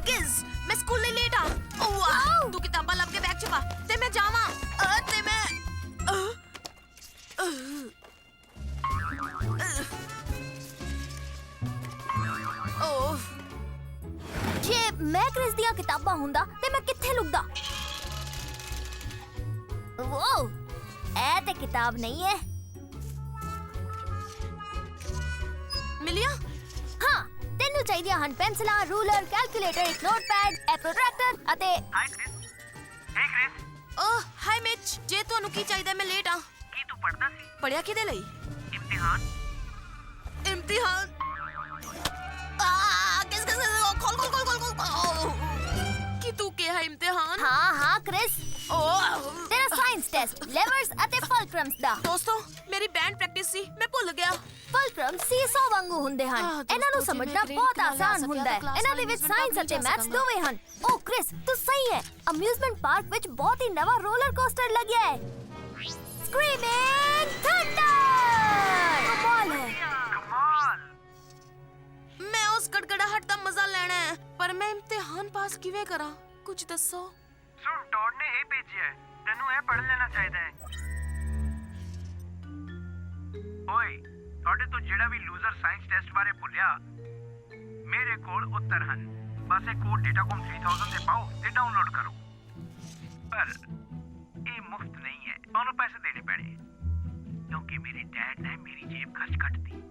किस मैं स्कूल नहीं लेट आ तू किताबां लब के बैग च पा ते मैं जावां ते मैं जे मैं क्रिस दियां किताबां हुंदा ते मैं कित्थे लुकदा वो ए ते किताब नहीं है मिलिया हाँ तेनू चाहिए हन पेंसिलां रूलर कैलकुलेटर एक नोटपैड ए प्रोट्रैक्टर अते हाय क्रिस ओह हाय मिच जे ਤੁਹਾਨੂੰ ਕੀ ਚਾਹੀਦਾ ਮੈਂ ਲੇਟ ਆ ਕੀ ਤੂੰ ਪੜਦਾ ਸੀ ਪੜਿਆ ਕਿਦੇ ਲਈ ਇਮਤਿਹਾਨ इम्तिहान किस खोल कि तू के है इम्तिहान हाँ हाँ क्रिस ओह तेरा साइंस टेस्ट लेवर्स अते फुलक्रम्स दा दोस्तों मेरी बैंड प्रैक्टिस सी मैं भूल गया फुलक्रम्स 600 ਵਾਂਗੂ ਹੁੰਦੇ ਹਨ ਇਹਨਾਂ ਨੂੰ ਸਮਝਣਾ ਬਹੁਤ ਆਸਾਨ ਹੁੰਦਾ ਹੈ ਇਹਨਾਂ ਦੇ ਵਿੱਚ ਸਾਇੰਸ ਅਤੇ ਮੈਥਸ ਦੋਵੇਂ ਹਨ ਓ ਕ੍ਰਿਸ ਤੂੰ ਸਹੀ ਹੈ ਅਮਿਊਜ਼ਮੈਂਟ ਪਾਰਕ ਵਿੱਚ ਬਹੁਤ ਹੀ ਨਵਾਂ ਰੋਲਰ ਕੋਸਟਰ ਲੱਗਿਆ ਹੈ ਸਕ੍ਰੀਮਿੰਗ ਥੰਡਰ ਕਮਾਲ ਹੈ ਕਮਾਲ मैं उस गड़गड़ाहट का मजा लेना है पर मैं इम्तिहान पास किवें करा कुछ दसो ਸੁਣ ਟੌਡ ਨੇ ਇਹ ਭੇਜਿਆ ਹੈ ਤੈਨੂੰ ਇਹ ਪੜ੍ਹ ਲੈਣਾ ਚਾਹੀਦਾ ਹੈ ਓਏ ਤੁਹਾਡੇ ਤੋਂ ਜਿਹੜਾ ਵੀ ਲੂਜ਼ਰ ਸਾਇੰਸ ਟੈਸਟ ਬਾਰੇ ਭੁੱਲਿਆ ਮੇਰੇ ਕੋਲ ਉੱਤਰ ਹਨ ਬਸ ਇਹ ਕੋਡ ਡੇਟਾਕॉम 3000 ਤੇ ਪਾਓ ਤੇ ਡਾਊਨਲੋਡ ਕਰੋ ਪਰ ਇਹ ਮੁਫਤ ਨਹੀਂ ਹੈ ਤੁਹਾਨੂੰ ਪੈਸੇ ਦੇਣੇ ਪੈਣੇ ਕਿਉਂਕਿ ਮੇਰੇ ਡੈਡ ਨੇ ਮੇਰੀ ਜੇਬ ਖਰਚ ਕੱਟਦੀ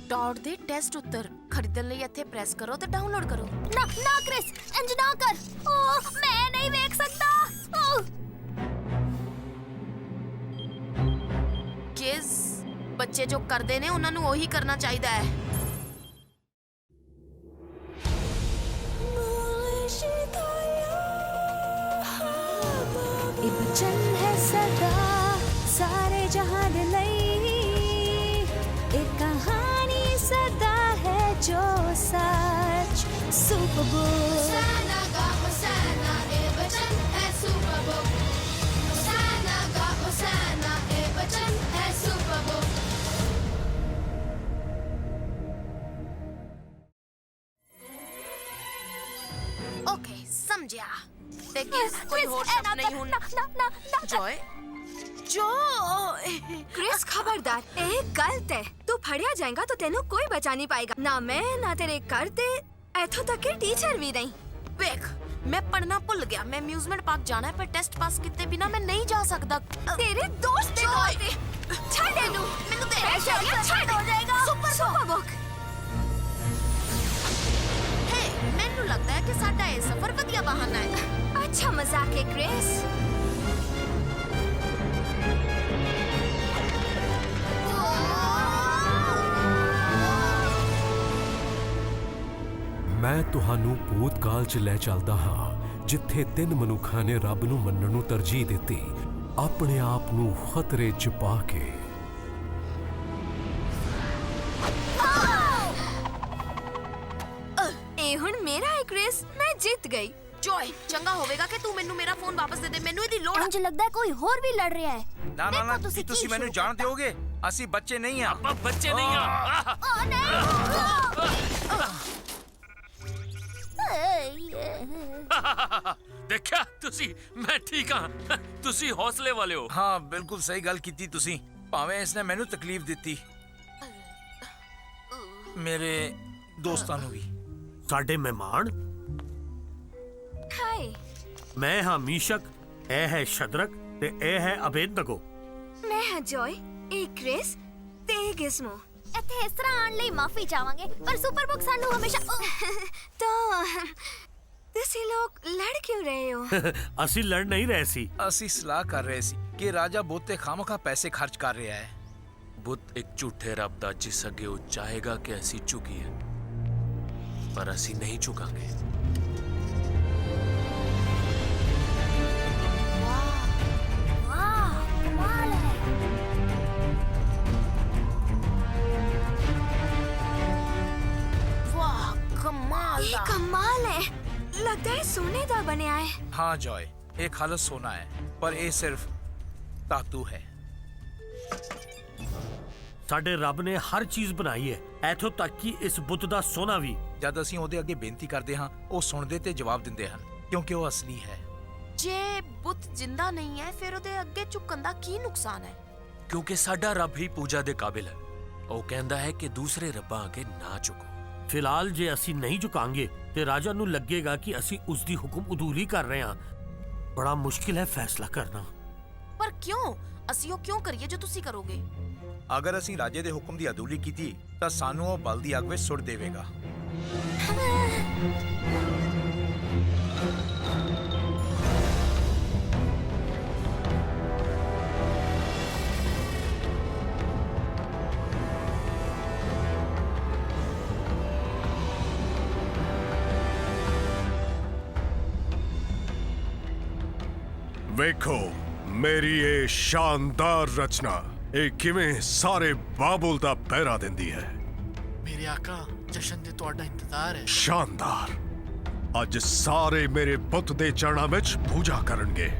डॉट दे टेस्ट उत्तर खरीदन ਲਈ ਇੱਥੇ ਪ੍ਰੈਸ ਕਰੋ ਤੇ ਡਾਊਨਲੋਡ ਕਰੋ ਨਾ ਨਾ ਕ੍ਰਿਸ ਇੰਜ ਨਾ ਕਰ ਓ ਮੈਂ ਨਹੀਂ ਵੇਖ ਸਕਦਾ ਕਿਸ ਬੱਚੇ ਜੋ ਕਰਦੇ ਨੇ ਉਹਨਾਂ ਨੂੰ ਉਹੀ ਕਰਨਾ ਚਾਹੀਦਾ ਹੈ ਇਹ ਬਚਨ ਹੈ ਸਦਾ ਸਾਰੇ ਜਹਾਨ ਦੇ ਲਈ एक कहानी सदा है जो सच super book Hosanna ga Hosanna e bachan hai super book Hosanna ga Hosanna e bachan hai super book okay समझा ते किस कोई और शब्द नहीं होना ना जॉय जॉय क्रिस खबरदार ਇਹ ਗਲਤ ਹੈ ਤੂੰ ਫੜਿਆ ਜਾਏਗਾ ਤਾਂ ਤੈਨੂੰ ਕੋਈ ਬਚਾ ਨਹੀਂ ਪਾਏਗਾ ਨਾ ਮੈਂ ਨਾ ਤੇਰੇ ਘਰ ਤੇ ਇੱਥੋਂ ਤੱਕ ਕਿ ਟੀਚਰ ਵੀ ਨਹੀਂ देख मैं पढ़ना भूल गया मैं अम्यूजमेंट पार्क जाना है पर टेस्ट पास किते बिना मैं नहीं जा सकता ਤੇਰੇ ਦੋਸਤ ਦੇ ਤੌਰ ਤੇ ਛੱਡ ਇਹਨੂੰ ਮੈਨੂੰ ਤੇ ਛੱਡ ਹੋ ਜਾਏਗਾ ਸੁਪਰ ਬੁੱਕ हे ਮੈਨੂੰ लगता है कि साडा ये सफर ਵਧੀਆ ਬਹਾਨਾ है अच्छा मजाक है क्रिस ਮੈਂ ਤੁਹਾਨੂੰ ਭੂਤਕਾਲ 'ਚ ਲੈ ਚੱਲਦਾ ਹਾਂ ਜਿੱਥੇ ਤਿੰਨ ਮਨੁੱਖਾਂ ਨੇ ਰੱਬ ਨੂੰ ਮੰਨਣ ਨੂੰ ਤਰਜੀਹ ਦਿੱਤੀ ਆਪਣੇ ਆਪ ਨੂੰ ਖਤਰੇ 'ਚ ਪਾ ਕੇ ਇਹ ਹੁਣ ਮੇਰਾ ਹੈ क्रिस मैं जीत गई जॉय चंगा होवेगा कि तू मेनू मेरा फोन वापस दे दे मेनू ਇਹਦੀ ਲੋੜ ਇੰਜ ਲੱਗਦਾ ਕੋਈ ਹੋਰ ਵੀ ਲੜ ਰਿਹਾ ਹੈ ਨਾ ਨਾ ਨਾ ਦੇਖੋ ਤੁਸੀਂ ਤੁਸੀਂ ਕੀ ਮੈਨੂੰ ਸ਼ੌਕ ਜਾਣ ਦਿਓਗੇ ਅਸੀਂ ਬੱਚੇ ਨਹੀਂ ਆ ਆਪਾਂ ਬੱਚੇ ਨਹੀਂ ਆ ਓ ਨਹੀਂ ਦੇਖਿਆ ਤੁਸੀਂ ਮੈਂ ਠੀਕ ਹਾਂ ਤੁਸੀਂ ਹੌਸਲੇ ਵਾਲੇ ਹੋ ਹਾਂ ਬਿਲਕੁਲ ਸਹੀ ਗੱਲ ਕੀਤੀ ਤੁਸੀਂ ਭਾਵੇਂ ਇਸਨੇ ਮੈਨੂੰ ਤਕਲੀਫ ਦਿੱਤੀ ਮੇਰੇ ਦੋਸਤਾਂ ਨੂੰ ਵੀ ਸਾਡੇ ਮਹਿਮਾਨ हाय ਮੈਂ ਹਾਂ ਮੀਸ਼ਕ ਇਹ ਹੈ ਸ਼ਦਰਕ ਤੇ ਇਹ ਹੈ ਅਬੇਦਨਗੋ मैं हाँ जॉय ਇਹ क्रिस ਤੇ ਇਹ ਗਿਸਮੋ ਇੱਥੇ ਇਸ ਤਰ੍ਹਾਂ ਆਉਣ ਲਈ ਮਾਫੀ ਚਾਹਾਂਗੇ ਪਰ ਸੁਪਰ ਬੁੱਕ ਸਾਨੂੰ ਹਮੇਸ਼ਾ ਤਾਂ ਤੁਸੀਂ ਲੋਕ ਲੜ ਕਿਉਂ ਰਹੇ ਹੋ ਅਸੀਂ ਲੜ ਨਹੀਂ ਰਹੇ ਸੀ ਅਸੀਂ ਸਲਾਹ ਕਰ ਰਹੇ ਸੀ ਕਿ ਰਾਜਾ ਬੋਤੇ ਖਾਮਖਾ ਪੈਸੇ ਖਰਚ ਕਰ ਰਿਹਾ ਹੈ ਬੁੱਤ ਇੱਕ ਝੂਠੇ ਰੱਬ ਦਾ ਜਿਸ ਅੱਗੇ ਉਹ ਚਾਹੇਗਾ ਕਿ ਅਸੀਂ ਝੁਕੀਏ ਪਰ ਅਸੀਂ ਨਹੀਂ ਝੁਕਾਂਗੇ ਵਾਹ ਕਮਾਲ ਹੈ वाह कमाल ਇਹ दा ਕਮਾਲ ਹੈ ਲੱਗਦਾ ਹੈ ਸੋਨੇ ਦਾ ਬਣਿਆ ਹੈ हाँ जॉय ये खालस सोना है पर ये सिर्फ धातु है ਸਾਡੇ ਰੱਬ ਨੇ ਹਰ ਚੀਜ਼ ਬਣਾਈ ਹੈ, ਇੱਥੋਂ ਤੱਕ ਕਿ ਇਸ ਬੁੱਤ ਦਾ ਸੋਨਾ ਵੀ। ਜਦ ਅਸੀਂ ਉਹਦੇ ਅੱਗੇ ਬੇਨਤੀ ਕਰਦੇ ਹਾਂ ਉਹ ਸੁਣਦੇ ਤੇ ਜਵਾਬ ਦਿੰਦੇ ਹਨ ਕਿਉਂਕਿ ਉਹ ਅਸਲੀ ਹੈ। ਜੇ ਬੁੱਤ ਜਿੰਦਾ ਨਹੀਂ ਹੈ ਫਿਰ ਉਹਦੇ ਅੱਗੇ ਝੁਕਣ ਦਾ ਕੀ ਨੁਕਸਾਨ ਹੈ? ਕਿਉਂਕਿ ਸਾਡਾ ਰੱਬ ਹੀ ਪੂਜਾ ਦੇ ਕਾਬਿਲ ਹੈ। ਉਹ ਕਹਿੰਦਾ ਹੈ ਕਿ ਦੂਸਰੇ ਰੱਬਾਂ ਅੱਗੇ ਨਾ ਝੁਕੋ। ਫਿਲਹਾਲ ਜੇ ਅਸੀਂ ਨਹੀਂ ਝੁਕਾਂਗੇ ਤੇ ਰਾਜਾ ਨੂੰ ਲੱਗੇਗਾ ਕਿ ਅਸੀਂ ਉਸ ਦੀ ਹੁਕਮ ਉਦੂਲੀ ਕਰ ਰਹੇ ਹਾਂ। ਬੜਾ ਮੁਸ਼ਕਿਲ ਹੈ ਫੈਸਲਾ ਕਰਨਾ। ਪਰ ਕਿਉਂ? ਅਸੀਂ ਉਹ ਕਿਉਂ ਕਰੀਏ ਜੋ ਤੁਸੀਂ ਕਰੋਗੇ? ਅਗਰ ਅਸੀਂ ਰਾਜੇ ਦੇ ਹੁਕਮ ਦੀ ਅਦੂਲੀ ਕੀਤੀ ਤਾਂ ਸਾਨੂੰ ਉਹ ਬਲ ਦੀ ਅੱਗ ਵਿੱਚ ਸੁੱਟ ਦੇਵੇਗਾ। ਵੇਖੋ ਮੇਰੀ ਇਹ ਸ਼ਾਨਦਾਰ ਰਚਨਾ, ਇਹ ਕਿਵੇਂ ਸਾਰੇ ਬਾਬੁਲ ਦਾ ਪਹਿਰਾ ਦਿੰਦੀ ਹੈ। ਮੇਰੇ ਆਕਾ, ਜਸ਼ਨ ਤੇ ਤੁਹਾਡਾ ਇੰਤਜ਼ਾਰ ਹੈ। ਸ਼ਾਨਦਾਰ। ਅੱਜ ਸਾਰੇ ਮੇਰੇ ਪੁੱਤ ਦੇ ਚਰਨਾਂ ਵਿੱਚ ਪੂਜਾ ਕਰਨਗੇ।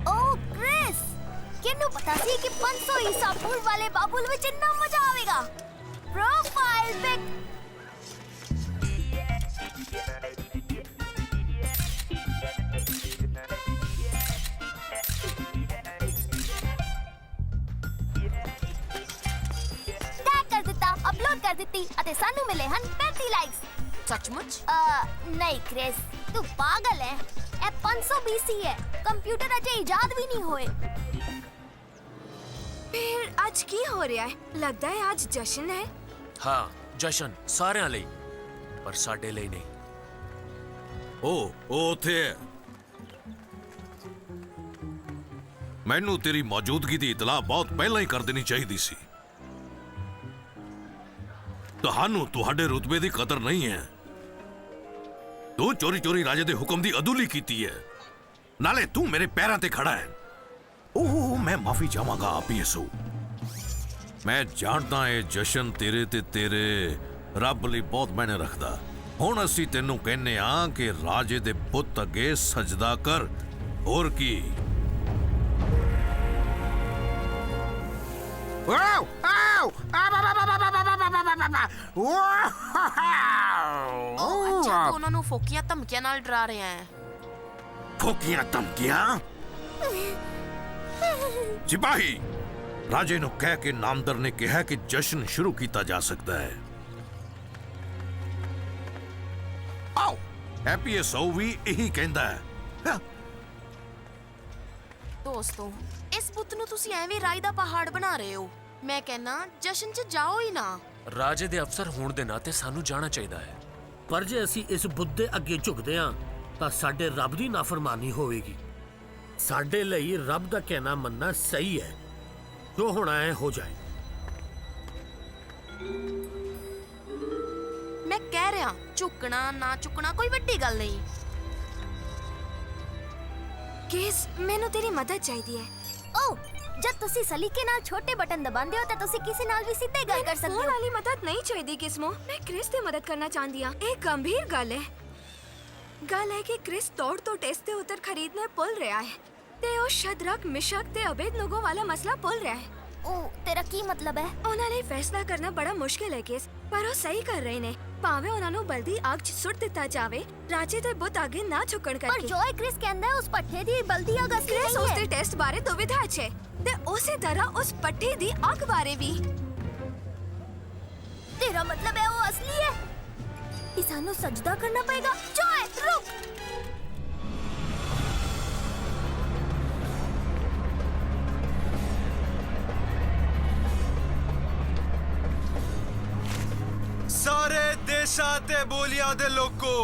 ਓ ਕ੍ਰਿਸ, ਕਿਹਨੂੰ ਪਤਾ ਸੀ ਕਿ 500 ਈਸਾ ਪੂਰਵ ਵਾਲੇ ਬਾਬੁਲ ਵਿੱਚ ਇੰਨਾ ਮਜ਼ਾ ਆਵੇਗਾ। Profile pick. ਟੈਗ ਕਰ ਦਿੱਤਾ, ਅਪਲੋਡ ਕਰ ਦਿੱਤੀ ਅਤੇ ਸਾਨੂੰ ਮਿਲੇ ਹਨ 35 ਲਾਈਕਸ। ਸੱਚਮੁੱਚ? ਨਹੀਂ ਕ੍ਰਿਸ, ਤੂੰ ਪਾਗਲ ਹੈ। ਇਹ 500 BC ਹੈ। ਕੰਪਿਊਟਰ ਅਜੇ ਇਜਾਦ ਵੀ ਨਹੀਂ ਹੋਏ। ਫਿਰ ਅੱਜ ਕੀ ਹੋ ਰਿਹਾ ਹੈ? ਲੱਗਦਾ ਹੈ ਅੱਜ ਜਸ਼ਨ ਹੈ। ਹਾਂ, ਜਸ਼ਨ ਸਾਰਿਆਂ ਲਈ, ਪਰ ਸਾਡੇ ਲਈ ਨਹੀਂ। ਉਹ ਉੱਥੇ ਹੈ। ਮੈਨੂੰ ਤੇਰੀ ਮੌਜੂਦਗੀ ਦੀ ਇਤਲਾਹ ਬਹੁਤ ਪਹਿਲਾਂ ਹੀ ਕਰ ਦੇਣੀ ਚਾਹੀਦੀ ਸੀ। ਤੁਹਾਨੂੰ ਤੁਹਾਡੇ ਰੁਤਬੇ ਦੀ ਕਦਰ ਨਹੀਂ ਹੈ। ਤੂੰ ਚੋਰੀ ਰਾਜੇ ਦੇ ਹੁਕਮ ਦੀ ਅਦੂਲੀ ਕੀਤੀ ਹੈ, ਨਾਲੇ ਤੂੰ ਮੇਰੇ ਪੈਰਾਂ ਤੇ ਖੜਾ ਹੈ। ਉਹ ਮੈਂ ਮਾਫੀ ਚਾਹਾਂਗਾ ਆਪੀਐਸਓ। ਮੈਂ ਜਾਣਦਾ ਇਹ ਜਸ਼ਨ ਤੇਰੇ ਤੇ ਤੇਰੇ ਰੱਬ ਲਈ ਬਹੁਤ ਮਾਇਨੇ ਰੱਖਦਾ। ਹੁਣ ਅਸੀਂ ਤੈਨੂੰ ਕਹਿੰਨੇ ਆ ਕਿ ਰਾਜੇ ਦੇ ਪੁੱਤ ਅੱਗੇ ਸਜਦਾ ਕਰ, ਹੋਰ ਕੀ। ਅੱਛਾ, ਤੂੰ ਉਹਨਾਂ ਨੂੰ ਫੋਕੀਆਂ ਧਮਕੀਆਂ ਨਾਲ ਡਰਾ ਰਿਹਾ ਹੈ। ਫੋਕੀਆਂ ਧਮਕੀਆਂ? ਸਿਪਾਹੀ, ਰਾਜੇ ਨੂੰ ਕਹਿ ਕੇ ਨਾਮਦਰ ਨੇ ਕਿਹਾ ਕਿ ਜਸ਼ਨ ਸ਼ੁਰੂ ਕੀਤਾ ਜਾ ਸਕਦਾ ਹੈ। ਆਓ, ਐਪੀਐਸਓ ਵੀ ਇਹੀ ਕਹਿੰਦਾ ਹੈ। ਦੋਸਤੋ, ਇਸ ਬੁੱਤ ਨੂੰ ਤੁਸੀਂ ਐਵੇਂ ਰਾਈ ਦਾ ਪਹਾੜ ਬਣਾ ਰਹੇ ਹੋ। ਮੈਂ ਕਹਿੰਨਾ ਜਸ਼ਨ 'ਚ ਜਾਓ ਹੀ ਨਾ। ਰਾਜੇ ਦੇ ਅਫਸਰ ਹੋਣ ਦੇ ਨਾਤੇ ਸਾਨੂੰ ਜਾਣਾ ਚਾਹੀਦਾ ਹੈ। ਪਰ ਜੇ ਅਸੀਂ ਇਸ ਬੁੱਤ ਦੇ ਅੱਗੇ ਝੁਕਦੇ ਹਾਂ ਤਾਂ ਸਾਡੇ ਰੱਬ ਦੀ ਨਾਫਰਮਾਨੀ ਹੋਵੇਗੀ। ਸਾਡੇ ਲਈ ਰੱਬ ਦਾ ਕਹਿਣਾ ਮੰਨਣਾ ਸਹੀ ਹੈ। ਜੋ ਹੋਣਾ ਹੈ ਹੋ ਜਾਏ। ਮੈਂ ਕਹਿ ਰਿਹਾ, ਝੁਕਣਾ ਨਾ ਝੁਕਣਾ ਕੋਈ ਵੱਡੀ ਗੱਲ ਨਹੀਂ। ਕੇਸ, ਮੈਨੂੰ ਤੇਰੀ ਮਦਦ ਚਾਹੀਦੀ ਹੈ। ਓ, ਜਦ ਤੁਸੀਂ ਸਲੀਕੇ ਨਾਲ ਛੋਟੇ ਬਟਨ ਦਬਾਉਂਦੇ ਹੋ ਤਾਂ ਤੁਸੀਂ ਕਿਸੇ ਨਾਲ ਵੀ ਸਿੱਧੇ ਗੱਲ ਕਰ ਸਕਦੇ ਫੋਨ ਹੋ। ਵਾਲੀ ਮਦਦ ਨਹੀਂ ਚਾਹੀਦੀ ਕਿਸਮੋ। ਮੈਂ ਕ੍ਰਿਸ ਦੀ ਮਦਦ ਕਰਨਾ ਚਾਹੁੰਦੀ ਹਾਂ। ਇਹ ਗੰਭੀਰ ਗੱਲ ਹੈ। ਗੱਲ ਹੈ ਕਿ ਕ੍ਰਿਸ ਤੋੜ ਤੋਂ ਟੈਸਟ ਦੇ ਉੱਤਰ ਖਰੀਦਨੇ ਭੁੱਲ ਰਿਹਾ ਹੈ ਤੇ ਉਹ ਸ਼ਦਰਕ, ਮਿਸ਼ਕ ਤੇ ਅਬੇਦਨਗੋ ਵਾਲਾ ਮਸਲਾ ਭੁੱਲ ਰਿਹਾ ਹੈ। ਓ, ਤੇਰਾ ਕੀ ਮਤਲਬ ਹੈ? ਉਹਨਾਂ ਲਈ ਫੈਸਲਾ ਕਰਨਾ ਬੜਾ ਮੁਸ਼ਕਿਲ ਹੈ ਕੇਸ, ਪਰ ਉਹ ਸਹੀ ਕਰ ਰਹੇ ਨੇ। ਭਾਵੇਂ ਉਹਨਾਂ ਨੂੰ ਬਲਦੀ ਅੱਗ 'ਚ ਸੁੱਟ ਦਿੱਤਾ ਜਾਵੇ, ਰਾਜੇ ਦੇ ਬੁੱਤ ਅੱਗੇ ਨਾ ਝੁਕਣ ਪਰ ਕਰਕੇ। ਜੋ ਇਹ ਕ੍ਰਿਸ ਕਹਿੰਦਾ ਹੈ ਉਸ ਪੱਠੇ ਦੀ ਬਲਦੀ ਅੱਗ ਅਸਲੀ ਕ੍ਰਿਸ ਨਹੀਂ ਉਸ ਹੈ। ਦੇ ਟੈਸਟ ਬਾਰੇ ਦੁਵਿਧਾ 'ਚ ਹੈ ਤੇ ਉਸੇ ਤਰ੍ਹਾਂ ਉਸ ਪੱਠੇ ਦੀ ਅੱਗ ਬਾਰੇ ਵੀ। ਤੇਰਾ ਮਤਲਬ ਹੈ ਉਹ ਅਸਲੀ ਹੈ? ਇਹ ਸਾਨੂੰ ਸਜਦਾ ਕਰਨਾ ਪਏਗਾ। ਜੋਏ, ਰੁਕ। ਸਾਰੇ ਦੇਸ਼ਾਂ ਤੇ ਬੋਲੀਆਂ ਦੇ ਲੋਕੋ,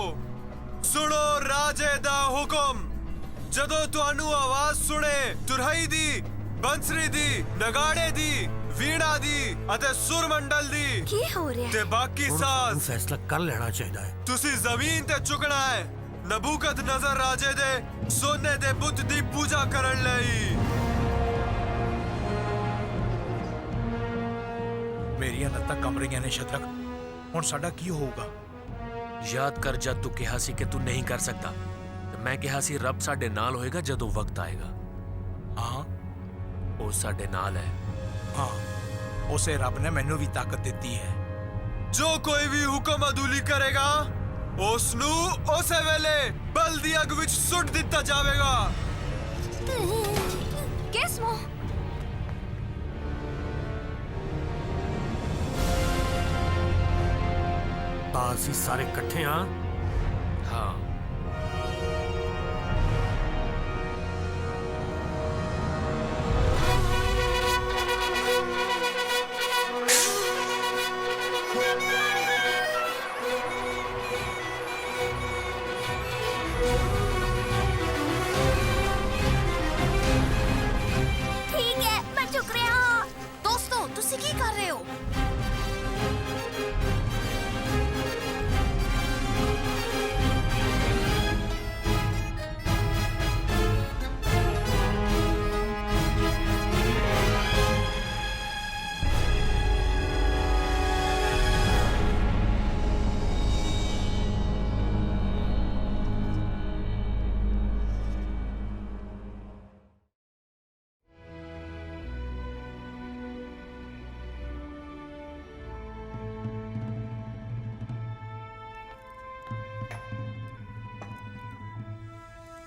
ਸੁਣੋ ਰਾਜੇ ਦਾ ਹੁਕਮ। ਜਦੋਂ ਤੁਹਾਨੂੰ ਆਵਾਜ਼ ਸੁਣੇ ਤੁਰਹੀ ਦੀ, ਬੰਸਰੀ ਦੀ, ਨਗਾੜੇ ਦੀ, ਵੀਣਾ ਦੀ ਅਤੇ ਸੁਰਮੰਡਲ ਦੀ ਕੀ ਹੋ ਰਿਹਾ ਤੇ ਬਾਕੀ ਸਾਜ਼, ਫੈਸਲਾ ਕਰ ਲੈਣਾ ਚਾਹੀਦਾ ਹੈ। ਤੁਸੀਂ ਜ਼ਮੀਨ ਤੇ ਝੁਕਣਾ ਹੈ ਨਬੂਕਤ ਨਜ਼ਰ ਰਾਜੇ ਦੇ ਸੋਨੇ ਦੇ ਬੁੱਤ ਦੀ ਪੂਜਾ ਕਰਨ ਲਈ। ਮੇਰੀਆਂ ਲੱਤਾਂ ਕੰਬ ਰਹੀਆਂ ਨੇ ਸ਼ਤਰਕ। ਹੁਣ ਸਾਡਾ ਕੀ ਹੋਊਗਾ? ਯਾਦ ਕਰ ਜਦ ਤੂੰ ਕਿਹਾ ਸੀ ਕਿ ਤੂੰ ਨਹੀਂ ਕਰ ਸਕਦਾ ਤੇ ਮੈਂ ਕਿਹਾ ਸੀ ਰੱਬ ਸਾਡੇ ਨਾਲ ਹੋਏਗਾ ਜਦੋਂ ਵਕਤ ਆਏਗਾ। ਹਾਂ, ਉਹ ਸਾਡੇ ਨਾਲ ਹੈ। ਹਾਂ, ਉਸੇ ਰੱਬ ਨੇ ਮੈਨੂੰ ਵੀ ਤਾਕਤ ਦਿੱਤੀ ਹੈ। ਜੋ ਕੋਈ ਵੀ ਹੁਕਮ ਅਦੂਲੀ ਕਰੇਗਾ ਉਸ ਨੂੰ ਉਸੇ ਵੇਲੇ ਬਲ ਦੀ ਅੱਗ ਵਿੱਚ ਸੁੱਟ ਦਿੱਤਾ ਜਾਵੇਗਾ। ਕਿਸਮੋ ਤਾਂ ਅਸੀਂ ਸਾਰੇ ਇਕੱਠੇ ਹਾਂ। ਹਾਂ, ਠੀਕ ਹੈ, ਮੈਂ ਝੁਕ ਰਿਹਾ ਹਾਂ। ਦੋਸਤੋ ਤੁਸੀਂ ਕੀ ਕਰ ਰਹੇ ਹੋ?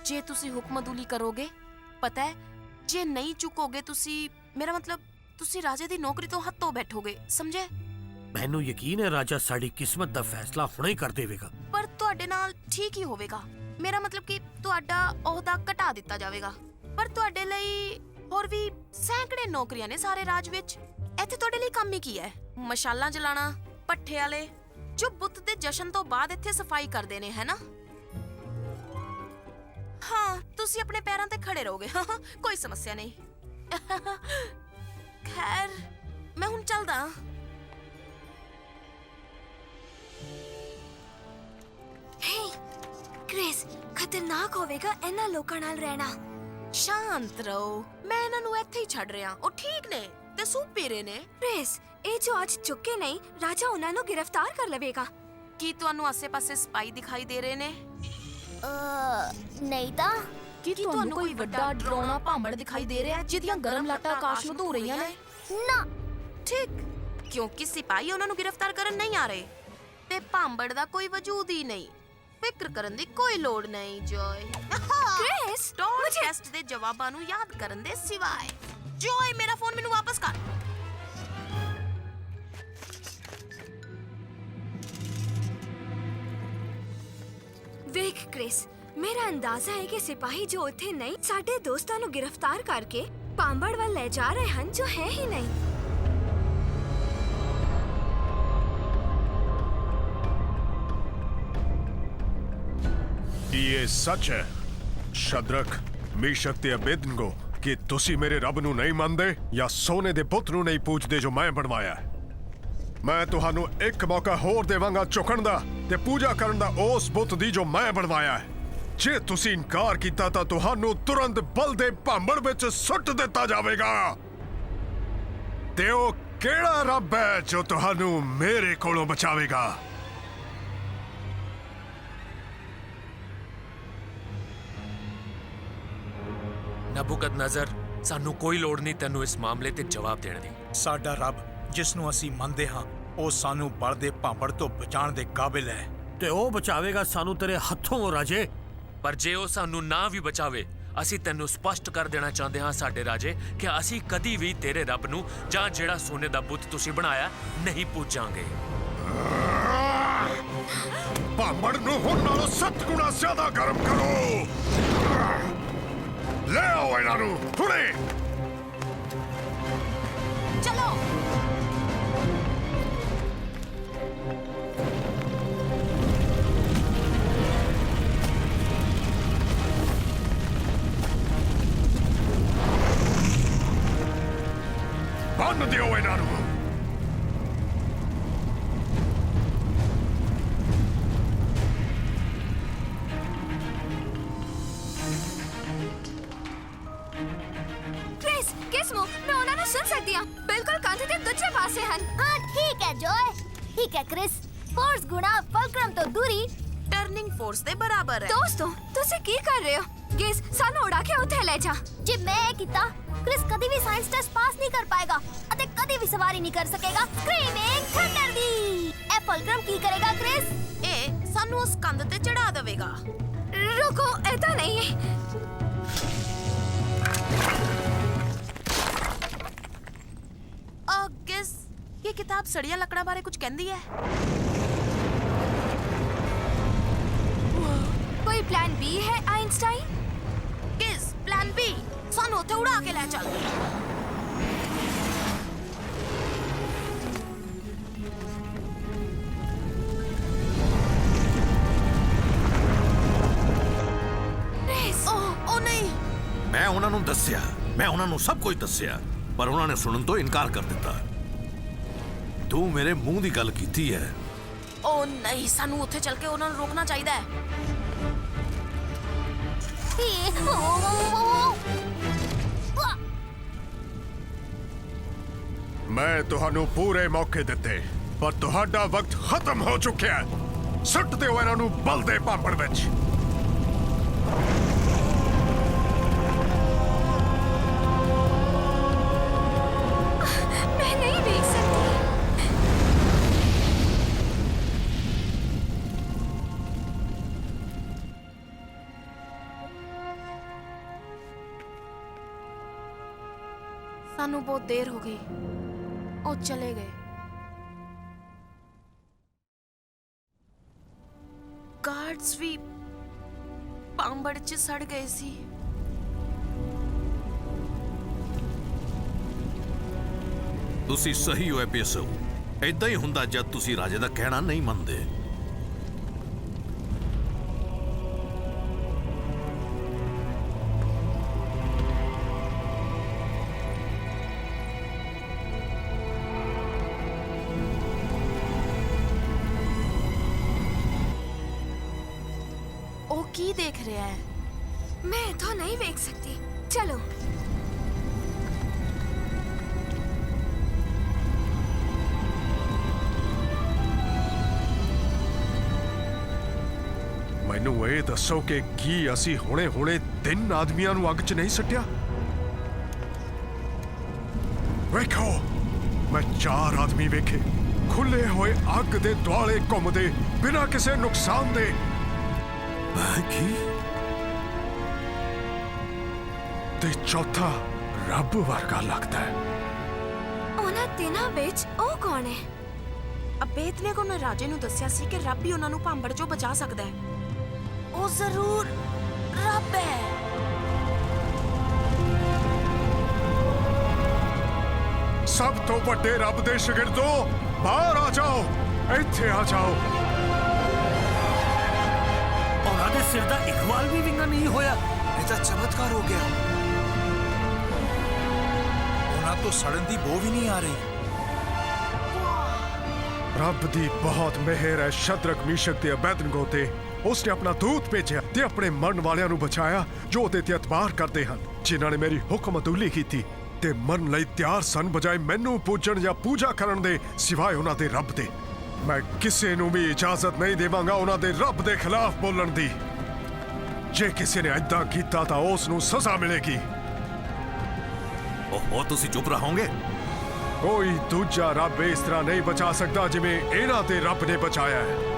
ਜੇ ਤੁਸੀਂ ਹੁਕਮ ਅਦੂਲੀ ਕਰੋਗੇ, ਪਤਾ ਹੈ, ਜੇ ਨਹੀਂ ਚੁੱਕੋਗੇ ਤੁਸੀਂ, ਮੇਰਾ ਮਤਲਬ ਤੁਸੀਂ ਰਾਜੇ ਦੀ ਨੌਕਰੀ ਤੋਂ ਹੱਥੋਂ ਬੈਠੋਗੇ, ਸਮਝੇ? ਮੈਨੂੰ ਯਕੀਨ ਹੈ ਰਾਜਾ ਸਾਡੀ ਕਿਸਮਤ ਦਾ ਫੈਸਲਾ ਹੁਣੇ ਹੀ ਕਰ ਦੇਵੇਗਾ। ਪਰ ਤੁਹਾਡੇ ਨਾਲ ਠੀਕ ਹੀ ਹੋਵੇਗਾ। ਮੇਰਾ ਮਤਲਬ ਕਿ ਤੁਹਾਡਾ ਅਹੁਦਾ ਘਟਾ ਦਿੱਤਾ ਜਾਵੇਗਾ। ਪਰ ਤੁਹਾਡੇ ਲਈ ਹੋਰ ਵੀ ਸੈਂਕੜੇ ਨੌਕਰੀਆਂ ਨੇ ਸਾਰੇ ਰਾਜ ਵਿੱਚ। ਇੱਥੇ ਤੁਹਾਡੇ ਲਈ ਕੰਮ ਹੀ ਕੀ ਹੈ? ਮਸ਼ਾਲਾਂ ਜਲਾਣਾ, ਪੱਠੇ ਵਾਲੇ ਜੋ ਬੁੱਤ ਦੇ ਜਸ਼ਨ ਤੋਂ ਬਾਅਦ ਇੱਥੇ ਸਫਾਈ ਕਰਦੇ ਨੇ, ਹੈ ਨਾ? ਹਾਂ, ਤੁਸੀਂ ਆਪਣੇ ਪੈਰਾਂ ਤੇ ਖੜੇ ਰਹੋਗੇ। ਕੋਈ ਸਮੱਸਿਆ ਨਹੀਂ। ਖੈਰ, ਮੈਂ ਹੁਣ ਚੱਲਦਾ। ਹੇ ਕ੍ਰਿਸ, ਖਤਰਨਾਕ ਹੋਵੇਗਾ ਇਹਨਾਂ ਲੋਕਾਂ ਨਾਲ ਰਹਿਣਾ। ਸ਼ਾਂਤ ਰਹੋ, ਮੈਂ ਇਹਨਾਂ ਨੂੰ ਇੱਥੇ ਹੀ ਛੱਡ ਰਿਹਾ। ਉਹ ਠੀਕ ਨੇ ਤੇ ਸੂਪ ਪੀ ਰਹੇ ਨੇ। ਕ੍ਰਿਸ, ਇਹ ਜੋ ਅੱਜ ਚੁੱਕੇ ਨਹੀਂ, ਰਾਜਾ ਉਹਨਾਂ ਨੂੰ ਗ੍ਰਿਫਤਾਰ ਕਰ ਲਵੇਗਾ। ਕੀ ਤੁਹਾਨੂੰ ਆਸੇ-ਪਾਸੇ ਸਪਾਈ ਦਿਖਾਈ ਦੇ ਰਹੇ ਨੇ? ਨਹੀਂ ਤਾਂ ਕੀ ਤੁਹਾਨੂੰ ਕੋਈ ਵੱਡਾ ਡਰਾਉਣਾ ਭਾਂਬੜ ਦਿਖਾਈ ਦੇ ਰਿਹਾ ਹੈ ਜਿਹਦੀਆਂ ਗਰਮ ਲਾਟਾਂ ਆਕਾਸ਼ ਨੂੰ ਧੂ ਰਹੀਆਂ ਨੇ? ਨਾ। ਠੀਕ, ਕਿਉਂਕਿ ਸਿਪਾਹੀ ਉਹਨਾਂ ਨੂੰ ਗ੍ਰਿਫਤਾਰ ਕਰਨ ਨਹੀਂ ਆ ਰਹੇ ਤੇ ਭਾਂਬੜ ਦਾ ਕੋਈ ਵਜੂਦ ਹੀ ਨਹੀਂ। ਫਿਕਰ ਕਰਨ ਦੀ ਕੋਈ ਲੋੜ ਨਹੀਂ ਜੋਏ। ਕ੍ਰਿਸ, ਟੋਲ ਟੈਸਟ ਦੇ ਜਵਾਬਾਂ ਨੂੰ ਯਾਦ ਕਰਨ ਦੇ ਸਿਵਾਏ। ਜੋਏ, ਮੇਰਾ ਫੋਨ ਮੈਨੂੰ ਵਾਪਸ ਕਰ। ਵੇਖ ਕ੍ਰਿਸ, ਮੇਰਾ ਅੰਦਾਜ਼ਾ ਹੈ ਕਿ ਸਿਪਾਹੀ ਜੋ ਉੱਥੇ ਨਹੀਂ, ਸਾਡੇ ਦੋਸਤਾਂ ਨੂੰ ਗ੍ਰਿਫਤਾਰ ਕਰਕੇ ਪਾਂਬੜ ਵੱਲ ਲੈ ਜਾ ਰਹੇ ਹਨ, ਜੋ ਹੈ ਹੀ ਨਹੀਂ। ਇਹ ਸੱਚ ਹੈ ਸ਼ਦਰਕ, ਮੀਸ਼ਕ ਤੇ ਅਬੇਦਨਗੋ, ਕਿ ਤੁਸੀਂ ਮੇਰੇ ਰੱਬ ਨੂੰ ਨਹੀਂ ਮੰਨਦੇ ਜਾਂ ਸੋਨੇ ਦੇ ਪੁੱਤ ਨੂੰ ਨਹੀਂ ਪੂਜਦੇ ਜੋ ਮੈਂ ਬਣਵਾਇਆ। ਮੈਂ ਤੁਹਾਨੂੰ ਇੱਕ ਮੌਕਾ ਹੋਰ ਦੇਵਾਂਗਾ ਝੁਕਣ ਦਾ ਤੇ ਪੂਜਾ ਕਰਨ ਦਾ ਉਸ ਬੁੱਤ ਦੀ ਜੋ ਮੈਂ ਬਣਵਾਇਆ ਹੈ। ਜੇ ਤੁਸੀਂ ਇਨਕਾਰ ਕੀਤਾ ਤਾਂ ਤੁਹਾਨੂੰ ਤੁਰੰਤ ਬਲ ਦੇ ਭਾਂਬੜ ਵਿੱਚ ਸੁੱਟ ਦਿੱਤਾ ਜਾਵੇਗਾ। ਤੇ ਉਹ ਕਿਹੜਾ ਰੱਬ ਹੈ ਜੋ ਤੁਹਾਨੂੰ ਮੇਰੇ ਕੋਲੋਂ ਬਚਾਵੇਗਾ? ਨਬੂਕਦਨਜ਼ਰ, ਸਾਨੂੰ ਕੋਈ ਲੋੜ ਨਹੀਂ ਤੈਨੂੰ ਇਸ ਮਾਮਲੇ ਤੇ ਜਵਾਬ ਦੇਣ ਦੀ। ਸਾਡਾ ਰੱਬ ਜਿਸ ਨੂੰ ਅਸੀਂ ਮੰਨਦੇ ਹਾਂ, ਉਹ ਸਾਨੂੰ ਬਲ ਦੇ ਭਾਂਬੜ ਤੋਂ ਬਚਾਉਣ ਦੇ ਕਾਬਿਲ ਹੈ। ਤੇ ਉਹ ਬਚਾਵੇਗਾ ਸਾਨੂੰ ਤੇਰੇ ਹੱਥੋਂ ਰਾਜੇ। ਪਰ ਜੇ ਉਹ ਸਾਨੂੰ ਨਾ ਵੀ ਬਚਾਵੇ, ਅਸੀਂ ਤੈਨੂੰ ਸਪਸ਼ਟ ਕਰ ਦੇਣਾ ਚਾਹੁੰਦੇ ਹਾਂ ਸਾਡੇ ਰਾਜੇ ਕਿ ਅਸੀਂ ਕਦੀ ਵੀ ਤੇਰੇ ਰੱਬ ਨੂੰ ਜਾਂ ਜਿਹੜਾ ਸੋਨੇ ਦਾ ਬੁੱਤ ਤੁਸੀਂ ਬਣਾਇਆ ਨਹੀਂ ਪੂਜਾਂਗੇ। ਭਾਂਬੜ ਨੂੰ ਹੁਣ ਨਾਲੋਂ 7 ਗੁਣਾ ਜ਼ਿਆਦਾ ਗਰਮ ਕਰੋ। ਲੈ ਆਓ ਇਹਨਾਂ ਨੂੰ ਹੁਣੇ। ਚਲੋ। ਬੰਨ ਦਿਓ ਇਹਨਾਂ ਨੂੰ। ਕ੍ਰਿਸ, ਕਿਸਮੋ, ਮੈਂ ਉਹਨਾਂ ਨੂੰ ਸੁਣ ਸਕਦੀ ਹਾਂ। ਬਿਲਕੁਲ ਕੰਧ ਦੇ ਦੂਜੇ ਪਾਸੇ ਹਨ। ਹਾਂ, ਠੀਕ ਹੈ ਜੋਏ। ਠੀਕ ਹੈ ਕ੍ਰਿਸ, फोर्स गुणा फुलक्रम तो दूरी ਟਰਨਿੰਗ ਫੋਰਸ ਦੇ ਬਰਾਬਰ ਹੈ। ਦੋਸਤੋ ਤੁਸੀਂ ਕੀ ਕਰ ਰਹੇ ਹੋ? ਗੇਸ ਸਾਨੂੰ ਉਡਾ ਕੇ ਉੱਥੇ ਲੈ ਜਾ। ਜੇ ਮੈਂ ਇਹ ਕੀਤਾ ਕ੍ਰਿਸ ਕਦੀ ਵੀ ਸਾਇੰਸ ਟੈਸਟ ਪਾਸ ਨਹੀਂ ਕਰ ਪਾਏਗਾ ਅਤੇ ਕਦੀ ਵੀ ਸਵਾਰੀ ਨਹੀਂ ਕਰ ਸਕੇਗਾ ਸਕ੍ਰੀਮਿੰਗ ਥੰਡਰ ਦੀ। ਇਹ ਫੁਲਕਰਮ ਕੀ ਕਰੇਗਾ ਕ੍ਰਿਸ? ਇਹ ਸਾਨੂੰ ਉਸ ਕੰਧ ਤੇ ਚੜਾ ਦੇਵੇਗਾ। रुको ऐसा नहीं है। गिस ये किताब सड़िया लकड़ा बारे कुछ कहती है? कोई प्लान बी है आइंस्टाइन? गिस प्लान बी सानू उथे उड़ा के ले चल। मैं उन्होंने दस्या, मैं उन्होंने सब कुछ दस्या, पर उन्होंने सुनने तो इनकार कर दिता। तू मेरे मुंह की गल कीती है। ओ नहीं, सानू उथे चल के उन्होंने रोकना चाहिए। मैं तुहानू पूरे मौके दिते, पर तुहाडा वक्त खत्म हो चुका है। सुट दो इन्हां नू बलदे भांपड़ विच। सानू बहुत देर हो गई, ओ चले गए। गार्ड्स भी पांबड़ च सड़ गए सी। तुसी सही होए पेसो। ऐदां ही हुंदा जद तुसी राजे दा कहना नहीं मनदे। की देख रहा है? मैं तो नहीं देख सकती। चलो। मैनू ये दसो कि की असी हुणे हुणे 3 आदमियां नू अग च नहीं सट्टिया? वेखो, मैं 4 आदमी वेखे खुले हुए अग दे दुआले घुमदे बिना किसी नुकसान दे। ते चौथा रब वर्गा लगता है। उन्हां तिन्हां विच ओ कौन है? अबेदनेगो ने राजे नू दस्या सी कि रब ही उन्हां नू भांबड़ चों बचा सकदा है। ओ जरूर रब है। सब तो बड़े रब दे शागिर्दो, बाहर आ जाओ, इत्थे आ जाओ। उन्होंने सिर दा एक वाल भी विंगा नहीं होया। ये तो चमत्कार हो गया। उन्हां तो सड़न दी बो भी नहीं आ रही। रब दी बहुत मेहर है शद्रक मीशक ते अबेदनगो ते। उसने अपना दूत भेजा ते अपने मरन वालियां नू बचाया जो ओदे ते एतबार करदे हन, जिन्हां ने मेरी हुक्म अदूली कीती ते मरन लई तैयार सन बजाए मैनू पूजन या पूजा करन दे सिवाय उन्हां दे रब दे। मैं किसी नू भी इजाजत नहीं देवांगा उन्हां दे रब दे खिलाफ बोलण दी। जे किसी ने ऐदां कीता तां उस नू सजा मिलेगी। ओहो, तुसी चुप रहोगे? कोई दूजा रब इस तरह नहीं बचा सकता जिवें इन्हां दे रब ने बचाया है।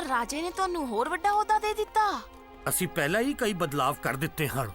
राजे ने तुहानू होर वड्डा ओहदा दे दिता? असी पहला ही कई बदलाव कर दिते हैं।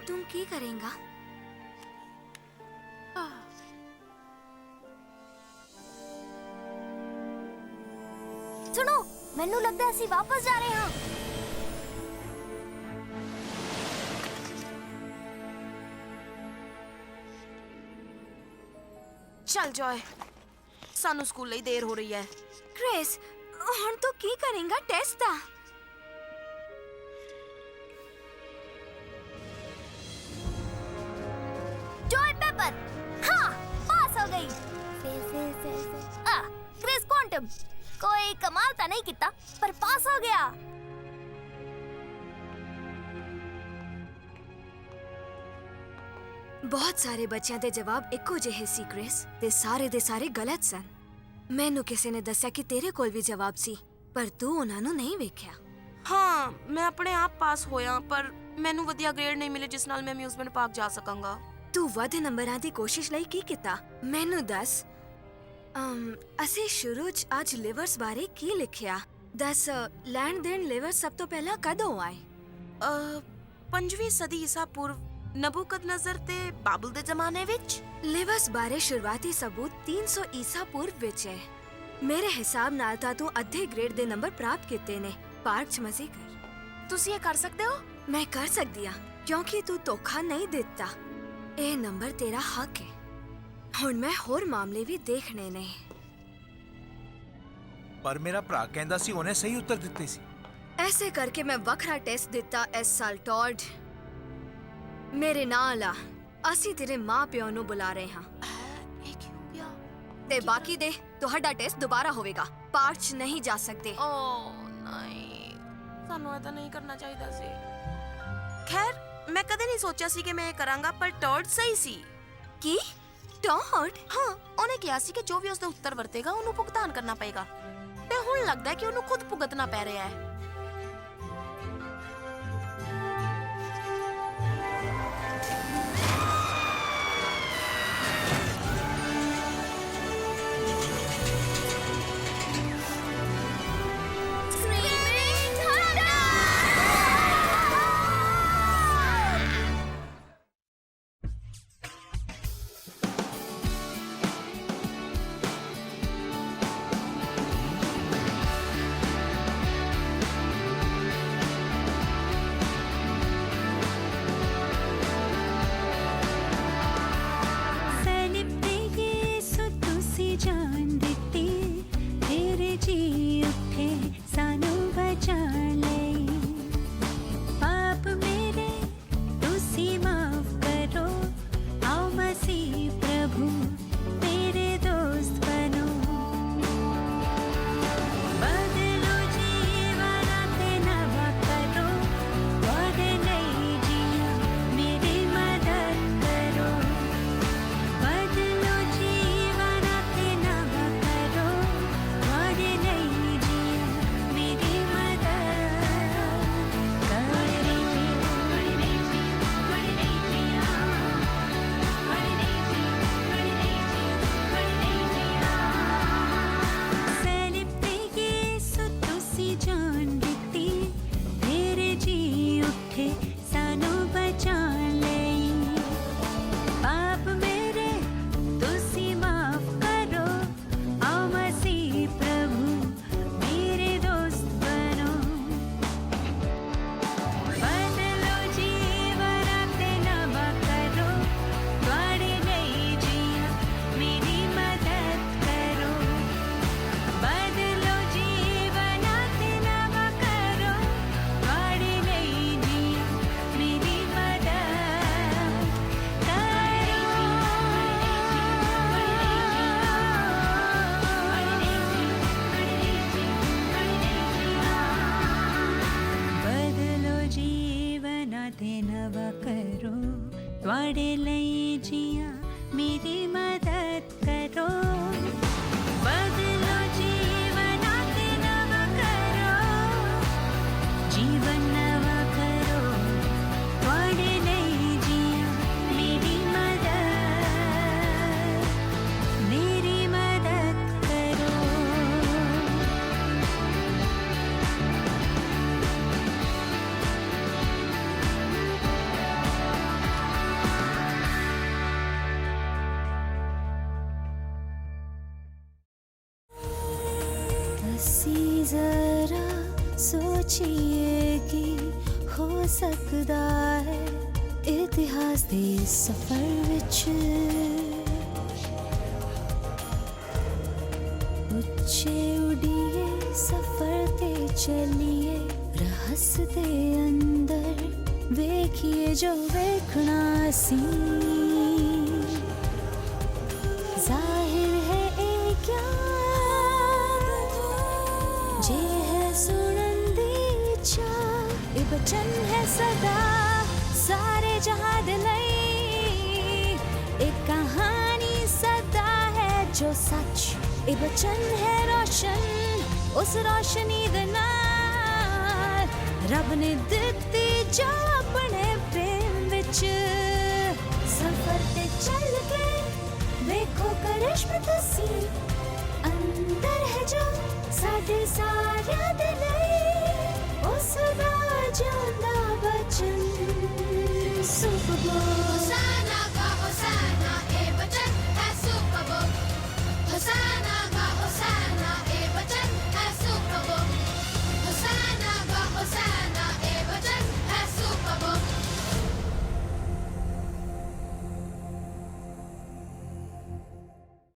तुम की करेगा? ਸੁਣੋ, ਮੈਨੂੰ ਲੱਗਦਾ ਅਸੀਂ ਵਾਪਸ ਜਾ ਰਹੇ ਹਾਂ। ਚੱਲ ਜੋਏ, ਸਾਨੂੰ ਸਕੂਲ ਲਈ ਦੇਰ ਹੋ ਰਹੀ ਹੈ। ਕ੍ਰਿਸ, ਹੁਣ ਤੂੰ ਕੀ ਕਰੇਗਾ ਟੈਸਟ ਦਾ? जॉय पेपर, हाँ, पास हो गई। क्रिस क्वांटम, कोई कमाल तो नहीं किया, पर पास हो गया। ਬਹੁਤ ਸਾਰੇ ਬੱਚਿਆਂ ਦੇ ਜਵਾਬ ਇੱਕੋ ਜਿਹੇ ਸੀ ਕ੍ਰਿਸ, ਤੇ ਸਾਰੇ ਦੇ ਸਾਰੇ ਗਲਤ ਸਨ। ਮੈਨੂੰ ਕਿਸੇ ਨੇ ਦੱਸਿਆ ਕਿ ਤੇਰੇ ਕੋਲ ਵੀ ਜਵਾਬ ਸੀ, ਪਰ ਤੂੰ ਉਹਨਾਂ ਨੂੰ ਨਹੀਂ ਵੇਖਿਆ। ਹਾਂ, ਮੈਂ ਆਪਣੇ ਆਪ ਪਾਸ ਹੋਇਆ, ਪਰ ਮੈਨੂੰ ਵਧੀਆ ਗ੍ਰੇਡ ਨਹੀਂ ਮਿਲੇ ਜਿਸ ਨਾਲ ਮੈਂ ਅਮਿਊਜ਼ਮੈਂਟ ਪਾਰਕ ਜਾ ਸਕਾਂਗਾ। ਤੂੰ ਵੱਧ ਨੰਬਰਾਂ ਦੀ ਕੋਸ਼ਿਸ਼ ਲਈ ਕੀ ਕੀਤਾ? ਮੈਨੂੰ ਦੱਸ। ਅਸੀਂ ਸ਼ੁਰੂ 'ਚ ਅੱਜ ਲਿਵਰਸ ਬਾਰੇ ਕੀ ਲਿਖਿਆ? ਦੱਸ, ਲੈਣ ਦੇਣ ਲਿਵਰ ਸਭ ਤੋਂ ਪਹਿਲਾਂ ਕਦੋਂ ਆਏ? 5ਵੀਂ ਸਦੀ ਈਸਾ ਪੂਰਵ, ਨਬੂਕਦਨਜ਼ਰ ਤੇ ਬਾਬਲ ਦੇ ਜ਼ਮਾਨੇ ਵਿੱਚ। ਲਿਵਰਸ ਬਾਰੇ ਸ਼ੁਰੂਆਤੀ ਸਬੂਤ 300 ਈਸਾ ਪੂਰਵ ਵਿੱਚ ਹੈ। ਮੇਰੇ ਹਿਸਾਬ ਨਾਲ ਤਾਂ ਤੂੰ ਅੱਧੇ ਗ੍ਰੇਡ ਦੇ ਨੰਬਰ ਪ੍ਰਾਪਤ ਕੀਤੇ ਨੇ। ਪਾਰਕ 'ਚ ਮਜ਼ੇ ਕਰ। ਤੁਸੀਂ ਇਹ ਕਰ ਸਕਦੇ ਹੋ? ਮੈਂ ਕਰ ਸਕਦੀ ਹਾਂ, ਕਿਉਂਕਿ ਤੂੰ ਧੋਖਾ ਨਹੀਂ ਦਿੱਤਾ। ਇਹ ਨੰਬਰ ਤੇਰਾ ਹੱਕ ਹੈ। ਹੁਣ ਮੈਂ ਹੋਰ ਮਾਮਲੇ ਵੀ ਦੇਖਣੇ ਨੇ। ਪਰ ਮੇਰਾ ਭਰਾ ਕਹਿੰਦਾ ਸੀ ਉਹਨੇ ਸਹੀ ਉੱਤਰ ਦਿੱਤੇ ਸੀ। ਐਸੇ ਕਰਕੇ ਮੈਂ ਵੱਖਰਾ ਟੈਸਟ ਦਿੱਤਾ ਇਸ ਸਾਲ। ਟੌਡ, ਮੇਰੇ ਨਾਲ ਆ। ਅਸੀਂ ਤੇਰੇ ਮਾਂ-ਪਿਓ ਨੂੰ ਬੁਲਾ ਰਹੇ ਹਾਂ। ਇਹ ਕੀ ਹੋ ਗਿਆ? ਤੇ ਬਾਕੀ ਦੇ ਤੁਹਾਡਾ ਟੈਸਟ ਦੁਬਾਰਾ ਹੋਵੇਗਾ। ਪਾਰਕ 'ਚ ਨਹੀਂ ਜਾ ਸਕਦੇ। ਓ ਨਹੀਂ, ਸਾਨੂੰ ਇਹ ਤਾਂ ਨਹੀਂ ਕਰਨਾ ਚਾਹੀਦਾ ਸੀ। ਖੈਰ, ਮੈਂ ਕਦੇ ਨਹੀਂ ਸੋਚਿਆ ਸੀ ਕਿ ਮੈਂ ਇਹ ਕਰਾਂਗਾ, ਪਰ ਟੌਡ ਸਹੀ ਸੀ। ਕੀ? ਟੌਡ? ਹਾਂ, ਉਹਨੇ ਕਿਹਾ ਸੀ ਕਿ ਜੋ ਵੀ ਉਸਦਾ ਉੱਤਰ ਵਰਤੇਗਾ ਉਹਨੂੰ ਭੁਗਤਾਨ ਕਰਨਾ ਪਏਗਾ, ਤੇ ਹੁਣ ਲੱਗਦਾ ਹੈ ਕਿ ਉਹਨੂੰ ਖੁਦ ਭੁਗਤਣਾ ਪੈ ਰਿਹਾ ਹੈ। ਤੁਹਾਡੇ ਲਈ ਜੀਆ ਮੇਰੀ ਮਦਦ ਕਰੋ ਬਦਲੋ ਜੀਵਨ ਅਤੇ ਨਵਾਂ ਕਰੋ ਜੀਵਨ ਨਵਾਂ ਕਰੋ ਤੁਹਾਡੇ ਲਈ ਜੀਆ ਮੇਰੀ ਮਦਦ ਕਰੋ सोचिए कि हो सकता है इतिहास दे सफर विच उच्चे उड़िए सफर ते चलिए रहस दे अंदर वेखिए जो वेखना सी जाहिर है ए क्या जे है सुनंदी चा ए बचन है सदा सारे जहां दे लई एक कहानी सदा है जो सच ए बचन है रोशन उस रोशनी दे नाल रब ने दित्ती जो अपने प्रेम विच सफर ते चल के देखो करिश्मा तुसी अंदर है जो साडे सारियां दे लई उस दा जिंदा बचन सुपर